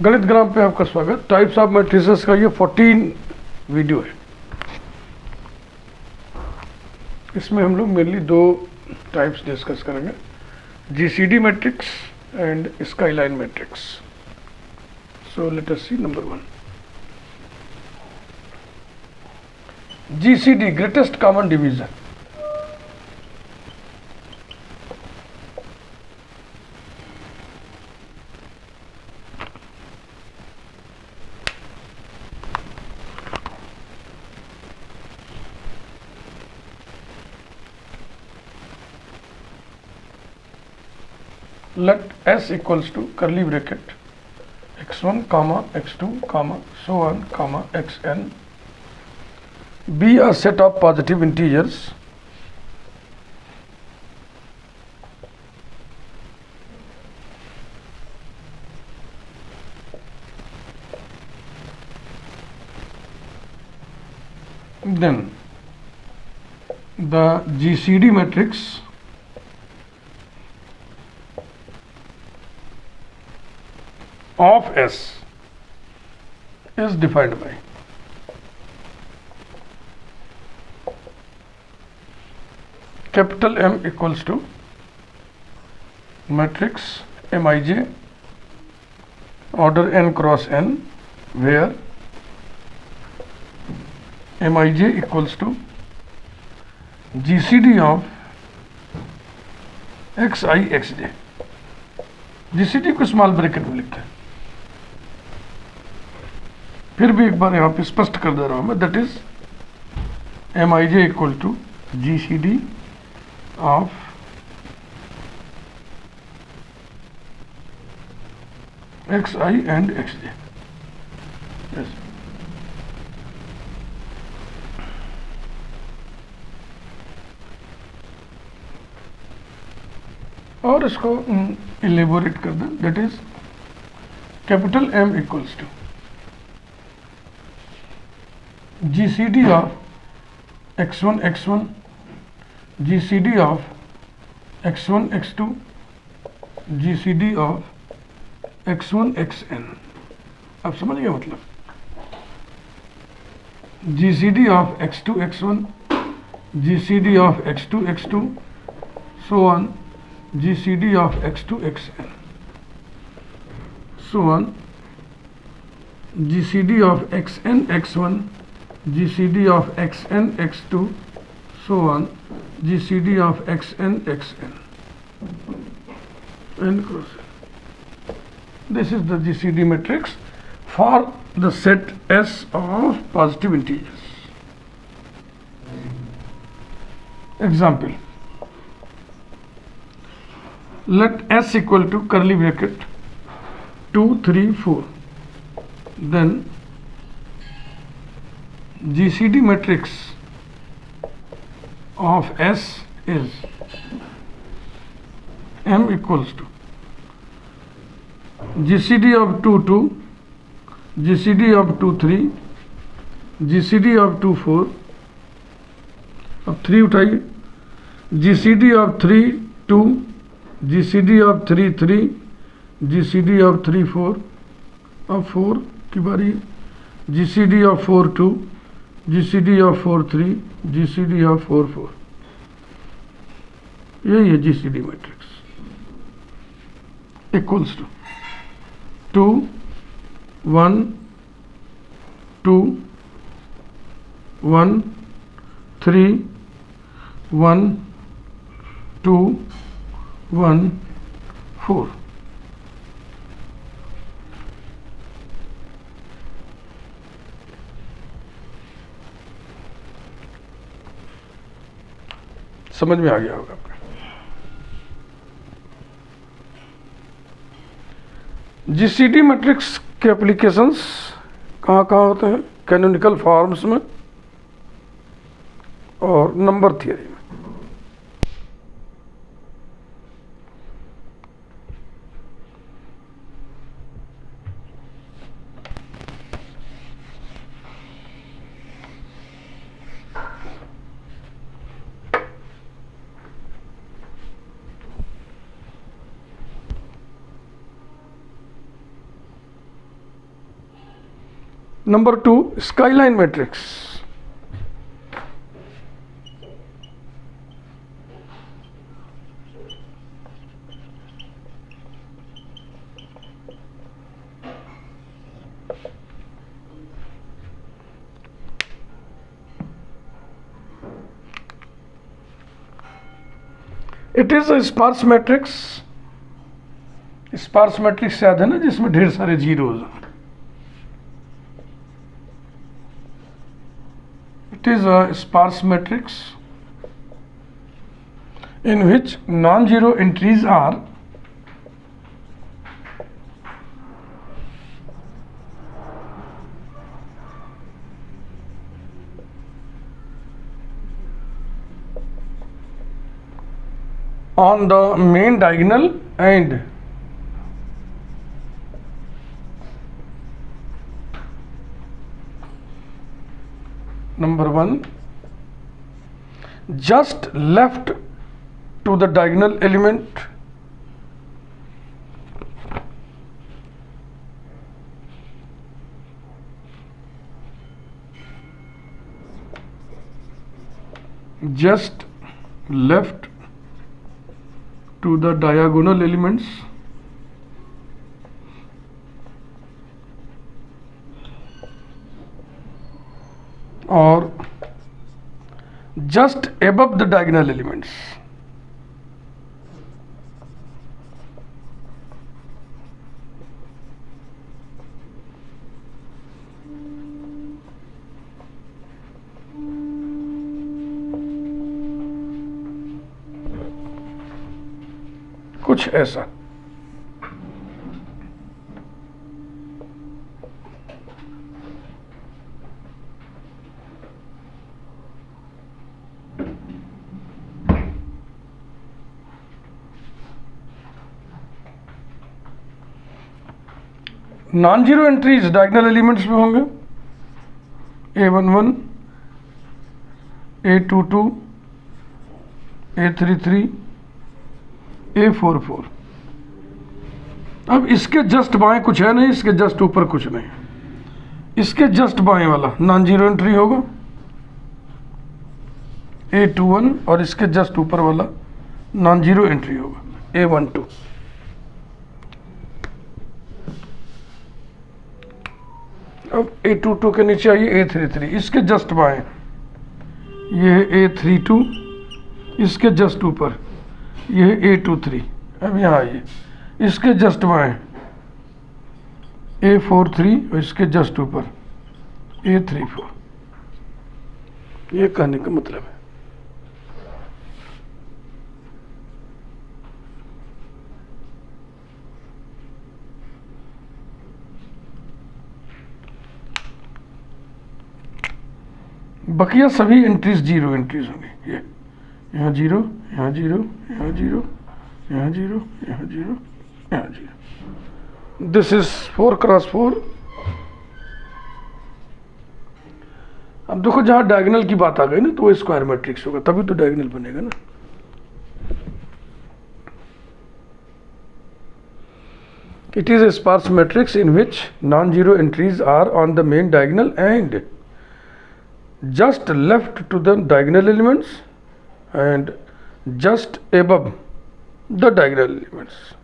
गणित ग्राम पे आपका स्वागत। टाइप्स ऑफ मैट्रिसेस का ये 14 वीडियो है। इसमें हम लोग मेनली दो टाइप्स डिस्कस करेंगे, GCD matrix and skyline matrix. So let us see number 1, GCD greatest common division. Let S equals to curly bracket x1 comma x2 comma so on comma xn be a set of positive integers then the GCD matrix of S is defined by capital M equals to matrix Mij order n cross n, where Mij equals to GCD of xi xj। GCD को small bracket में लिखते हैं। फिर भी एक बार यहाँ पे स्पष्ट कर दे रहा हूँ मैं, that is Mij equal to GCD of xi and xj। Yes, और इसको इलेबोरेट कर दें, that is capital M equals to GCD of x1 x1, GCD of x1 x2, GCD of x1 xn। आप समझ गए मतलब, GCD of x2 x1, GCD of x2 x2 so on, GCD of x2 xn so on, GCD of xn x1, GCD of xn x2 so on, GCD of xn xn n cross n. This is the GCD matrix for the set S of positive integers. Example, let S equal to curly bracket 2 3 4, then GCD matrix of S is M equals to GCD of 2 2, GCD of 2 3, GCD of 2 4। अब 3 उठाइए, GCD of 3 2, GCD of 3 3, GCD of 3 4। अब 4 की बारी, GCD of 4 2, GCD of 4 3, GCD of 4 4। यही है GCD matrix. Equals to 2 1 2 1 3 1 2 1 4। समझ में आ गया होगा आपका। जीसीडी मैट्रिक्स के एप्लीकेशंस कहाँ कहाँ होते हैं? कैनोनिकल फॉर्म्स में और नंबर थियरी में। Number 2, skyline matrix. It is a sparse matrix. Sparse matrix याद है ना, जिसमें ढेर सारे zeros. It is a sparse matrix in which non-zero entries are on the main diagonal and number 1 just left to the diagonal element just left to the diagonal elements or just above the diagonal elements. कुछ ऐसा. Non zero entries diagonal elements में होंगे A11, A22, A33, A44. अब इसके just बाएं कुछ है नहीं, इसके जस्ट ऊपर कुछ नहीं. इसके जस्ट बाएं वाला नॉन जीरो एंट्री होगा A21 और इसके जस्ट ऊपर वाला नॉन जीरो एंट्री होगा A12. अब A22 के नीचे आइए A33, इसके जस्ट बाएं ये है A32, इसके जस्ट ऊपर ये है A23. अब यहाँ आइए, इसके जस्ट बाएं A43 और इसके जस्ट ऊपर A34. ये कहने का मतलब है. बकिया सभी एंट्रीज जीरो एंट्रीज होंगी. ये यहाँ जीरो, यहाँ जीरो, यहाँ जीरो, यहाँ जीरो, यहाँ जीरो, यहाँ जीरो. This is 4x4. अब देखो जहाँ डायगोनल की बात आ गई ना, तो वो स्क्वायर मैट्रिक्स होगा, तभी तो डायगोनल बनेगा ना. It is a sparse matrix in which non-zero entries are on the main diagonal and just left to the diagonal elements and just above the diagonal elements.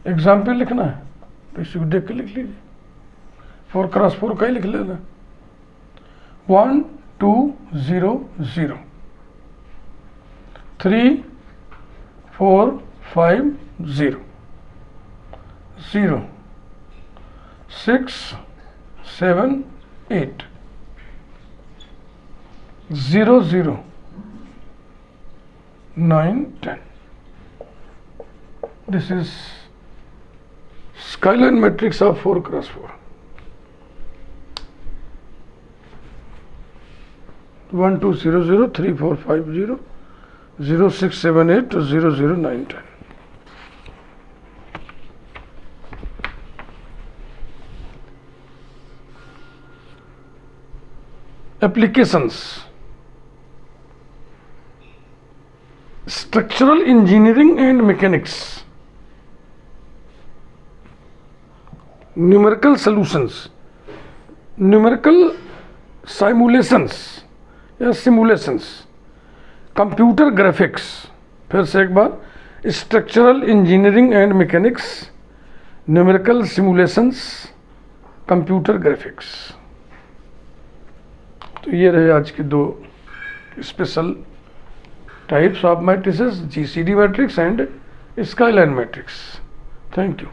Example लिखना है तो इसी को देख के लिख लीजिए. 4x4 का ही लिख लेना. 1 2 0 0 3 4 5 0 0 6 7 8 0 0 9 10. This is skyline matrix of 4x4. 1 2 0 0 3 4 5 0 0 6 7 8 0 0 9 10. Applications, structural engineering and mechanics, numerical solutions, numerical simulations या सिमुलेशंस, कंप्यूटर ग्राफिक्स, फिर से एक बार, structural engineering and mechanics, numerical simulations, computer graphics. तो ये रहे आज के दो special types of matrices, GCD matrix and skyline matrix. Thank you.